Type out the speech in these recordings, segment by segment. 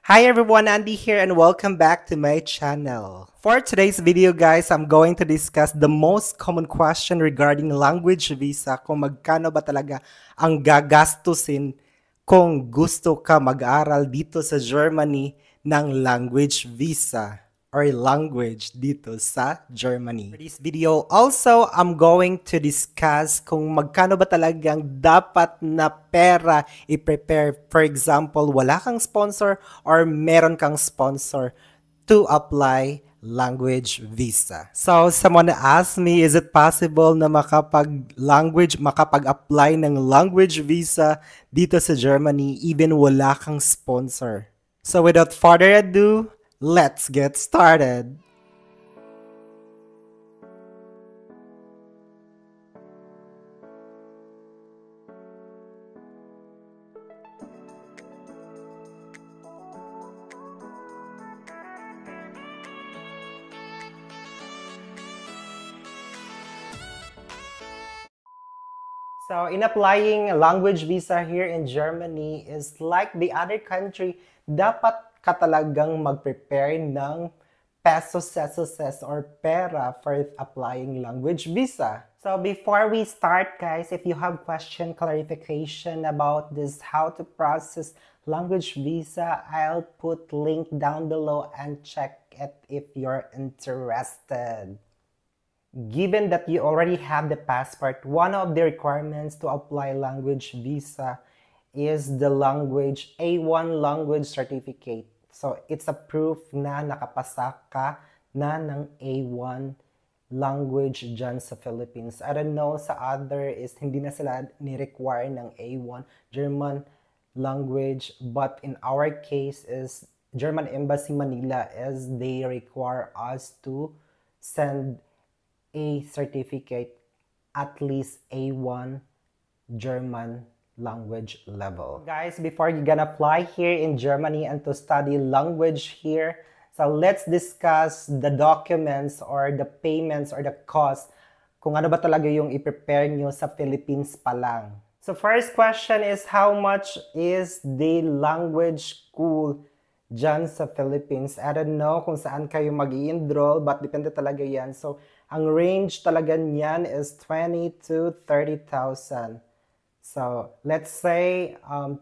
Hi everyone, Andy here and welcome back to my channel. For today's video guys, I'm going to discuss the most common question regarding language visa, kung magkano ba talaga ang gagastusin kung gusto ka mag-aral dito sa Germany ng language visa or language dito sa Germany. For this video, also, I'm going to discuss kung magkano ba talagang dapat na pera i-prepare. For example, wala kang sponsor or meron kang sponsor to apply language visa. So, someone asked me, is it possible na makapag-apply ng language visa dito sa Germany even wala kang sponsor? So, without further ado, let's get started. So, in applying a language visa here in Germany is like the other country, dapat ka talagang mag-prepare ng pesos, or pera for applying language visa. So, before we start, guys, if you have question, clarification about this, how to process language visa, I'll put link down below and check it if you're interested. Given that you already have the passport, one of the requirements to apply language visa is the language A1 language certificate. So, it's a proof na nakapasa ka na ng A1 language dyan sa Philippines. I don't know, sa other is hindi na sila ni-require ng A1 German language, but in our case is German Embassy Manila is they require us to send a certificate at least A1 German language level. Guys, before you gonna apply here in Germany and to study language here, so let's discuss the documents or the payments or the cost kung ano ba talaga yung i-prepare nyo sa Philippines pa lang. So first question is, how much is the language school dyan sa Philippines? I don't know kung saan kayo mag-i-enroll, but depende talaga yan. So, ang range talaga niyan is 20 to 30,000. So, let's say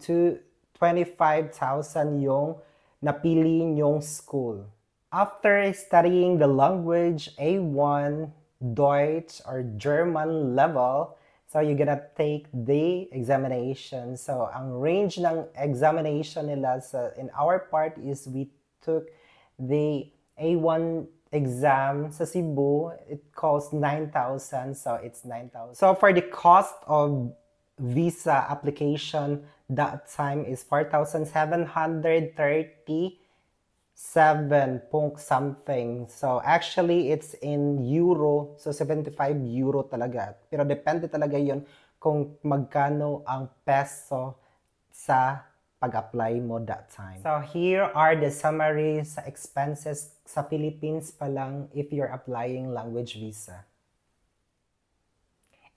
to 25,000 yung napili nyong school. After studying the language A1, Deutsch, or German level, so you're gonna take the examination. So, ang range ng examination nila in our part is we took the A1 exam sa Cebu. It costs 9,000. So, it's 9,000. So, for the cost of visa application, that time is 4,737 point something. So, actually, it's in euro. So, 75 euro talaga. Pero depende talaga yun kung magkano ang peso sa pag-apply mo that time. So, here are the summaries sa expenses sa Philippines pa lang if you're applying language visa.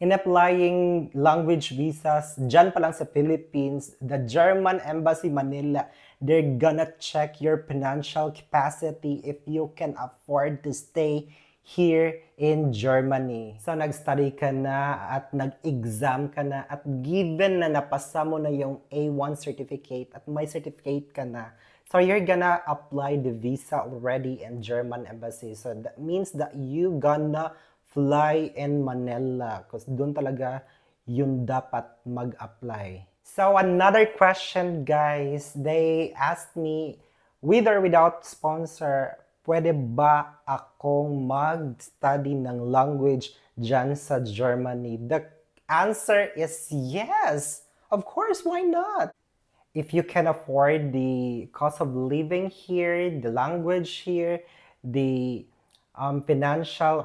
In applying language visas, dyan pa lang sa Philippines, the German Embassy Manila, they're gonna check your financial capacity if you can afford to stay here in Germany. So, nag-study ka na at nag-exam ka na at given na napasa mo na yung A1 certificate at may certificate ka na, so you're gonna apply the visa already in German Embassy. So, that means that you gonna fly in Manila because doon talaga yun dapat mag-apply. So, another question, guys. They asked me, with or without sponsor, pwede ba akong mag-study ng language dyan sa Germany? The answer is yes. Of course, why not? If you can afford the cost of living here, the language here, the financial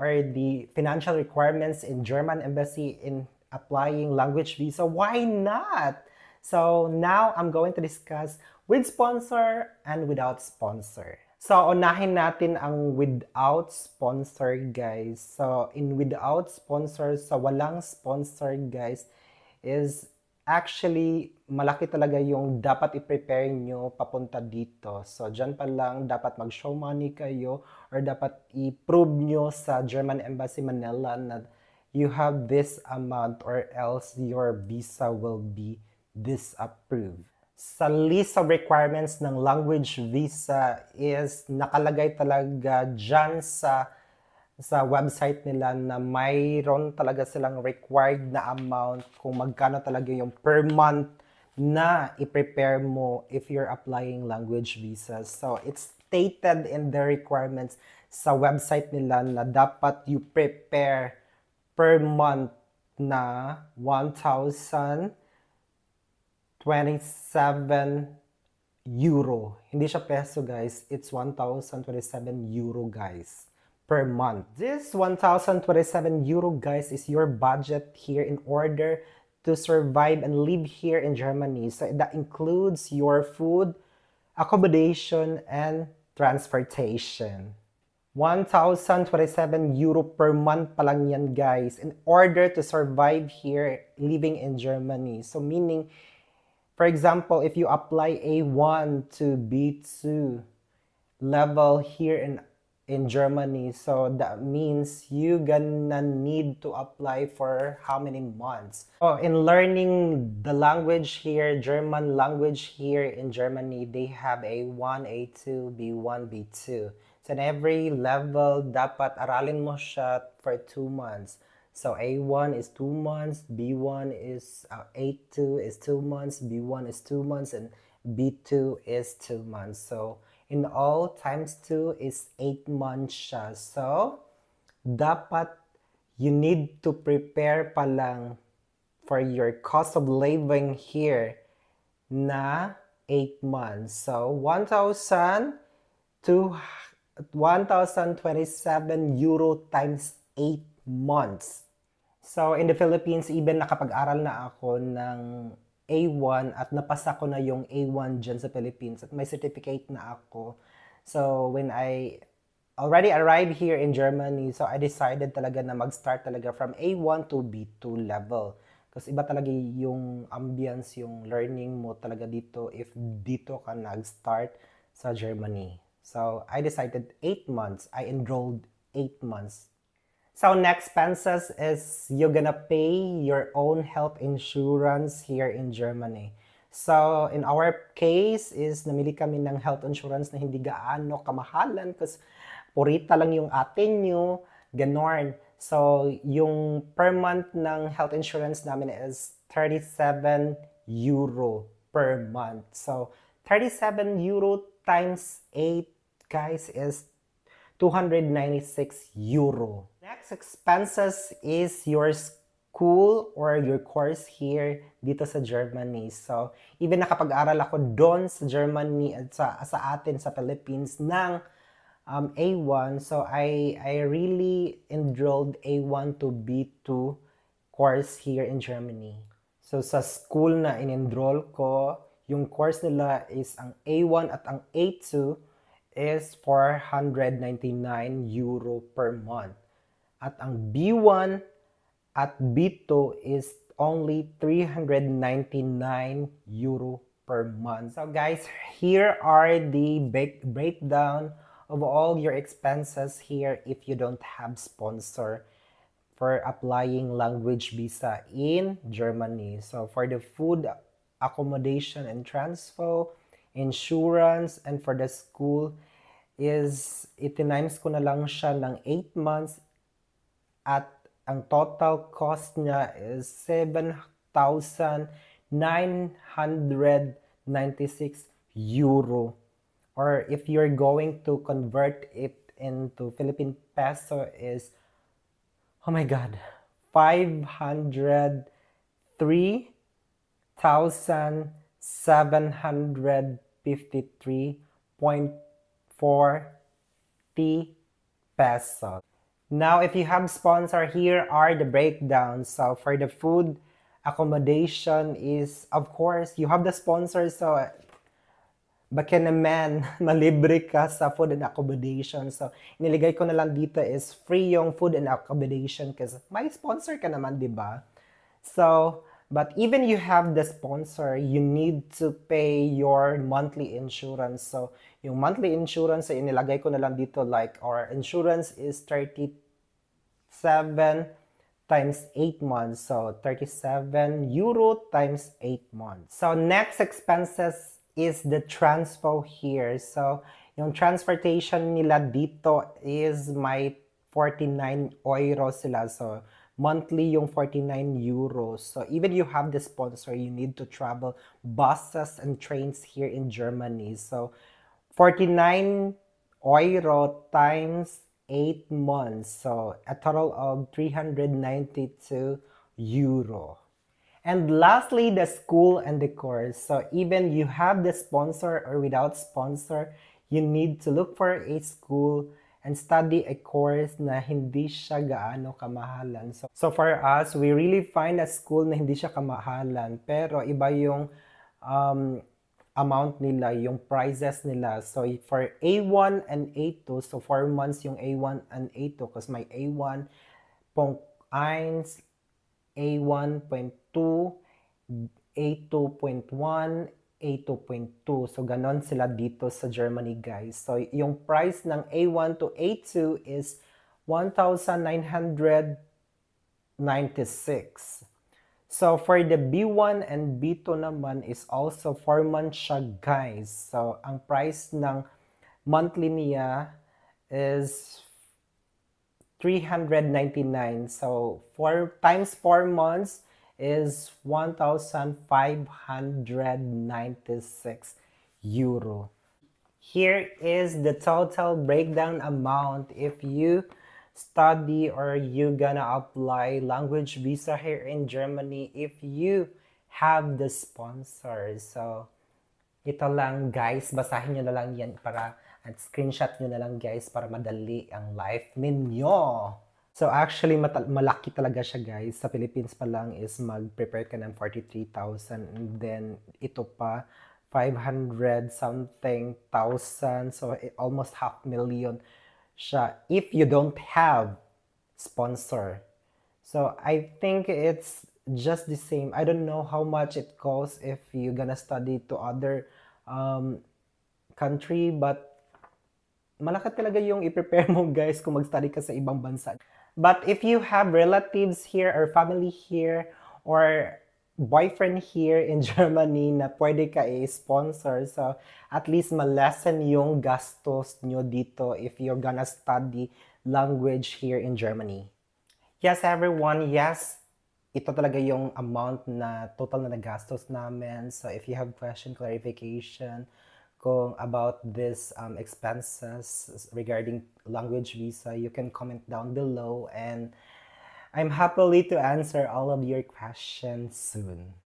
requirements in German Embassy in applying language visa, why not? So now I'm going to discuss with sponsor and without sponsor. So unahin natin ang without sponsor, guys. So in without sponsor, sa walang sponsor, guys, is actually, malaki talaga yung dapat i-prepare nyo papunta dito. So, dyan pa lang, dapat mag-show money kayo or dapat i-prove nyo sa German Embassy Manila na you have this amount or else your visa will be disapproved. Sa list of requirements ng language visa is nakalagay talaga dyan sa website nila na mayroon talaga silang required na amount kung magkano talaga yung per month na i-prepare mo if you're applying language visas. So, it's stated in the requirements sa website nila na dapat you prepare per month na 1,027 euro. Hindi siya peso, guys. It's 1,027 euro, guys, per month. This 1,027 euro, guys, is your budget here in order to survive and live here in Germany. So that includes your food, accommodation, and transportation. 1,027 euro per month pa lang yan, guys, in order to survive here living in Germany. So meaning, for example, if you apply A1 to B2 level here in Germany, so that means you gonna need to apply for how many months? So in learning the language here, German language here in Germany, they have A1, A2, B1, B2. So in every level, dapat aralin mo siya for 2 months. So A1 is 2 months, B1 is, A2 is 2 months, B1 is 2 months, and B2 is 2 months. So in all, times 2 is 8 months siya. So, dapat you need to prepare pa lang for your cost of living here na 8 months. So, 1,027 euro times 8 months. So, in the Philippines, even nakapag-aral na ako ng A1 at napasa ko na yung A1 dyan sa Philippines at may certificate na ako. So, when I already arrived here in Germany, so I decided talaga na mag-start talaga from A1 to B2 level. Kasi iba talaga yung ambience, yung learning mo talaga dito if dito ka nag-start sa Germany. So, I decided 8 months. I enrolled 8 months. So next expenses is you're gonna pay your own health insurance here in Germany. So in our case is namili kami ng health insurance na hindi gaano kamahalan kasi purita lang yung atin nyo, ganon. So yung per month ng health insurance namin is 37 euro per month. So 37 euro times 8, guys, is 296 euro. Next expenses is your school or your course here dito sa Germany. So, even nakapag-aral ako doon sa Germany at sa atin sa Philippines ng A1. So, I really enrolled A1 to B2 course here in Germany. So, sa school na in-enroll ko, yung course nila is ang A1 at ang A2 is 499 euro per month. At ang B1 at B2 is only 399 euro per month. So guys, here are the breakdown of all your expenses here if you don't have sponsor for applying language visa in Germany. So for the food, accommodation, and transpo, insurance, and for the school is itinimes ko na lang siya ng 8 months at ang total cost niya is 7,996 euro. Or if you're going to convert it into Philippine peso is, oh my God, 503,753.40 pesos. Now, if you have sponsor, here are the breakdowns. So, for the food, accommodation is, of course, you have the sponsor. So, baka naman, malibre ka sa food and accommodation. So, iniligay ko na lang dito is free yung food and accommodation kasi may sponsor ka naman, di ba? So, But even you have the sponsor, you need to pay your monthly insurance. So, yung monthly insurance, inilagay ko na lang dito, like, our insurance is 37 times 8 months. So, 37 euro times 8 months. So, next expenses is the transpo here. So, yung transportation nila dito is may 49 euro sila. So, monthly yung 49 euros. So, even you have the sponsor, you need to travel buses and trains here in Germany. So, 49 euro times 8 months. So, a total of 392 euro. And lastly, the school and the course. So even you have the sponsor or without sponsor, you need to look for a school and study a course na hindi siya gaano kamahalan. So for us, we really find a school na hindi siya kamahalan, pero iba yung amount nila, yung prices nila. So for A1 and A2, so 4 months yung A1 and A2 kasi may A1, Punkt 1, A1.2, A2.1, A2.2. So, ganon sila dito sa Germany, guys. So, yung price ng A1 to A2 is 1,996. So, for the B1 and B2 naman is also 4 months siya, guys. So, ang price ng monthly niya is 399. So 4 times 4 months is 1,596 euro. Here is the total breakdown amount if you study or you gonna apply language visa here in Germany if you have the sponsor. So ito lang guys, basahin nyo na lang yan para at screenshot nyo na lang guys para madali ang life ninyo. So actually malaki talaga siya guys. Sa Philippines pa lang is mag-prepare ka ng 43,000 and then ito pa 500 something thousand. So almost 500,000 siya if you don't have sponsor. So I think it's just the same. I don't know how much it costs if you're gonna study to other country, but malaki talaga yung i-prepare mo guys kung mag-study ka sa ibang bansa. But if you have relatives here or family here or boyfriend here in Germany na pwede ka i-sponsor, so at least ma-lessen yung gastos nyo dito if you're gonna study language here in Germany. Yes, everyone, yes, ito talaga yung amount na total na nagastos namin. So if you have question, clarification, kung about this expenses regarding language visa, you can comment down below and I'm happily to answer all of your questions soon.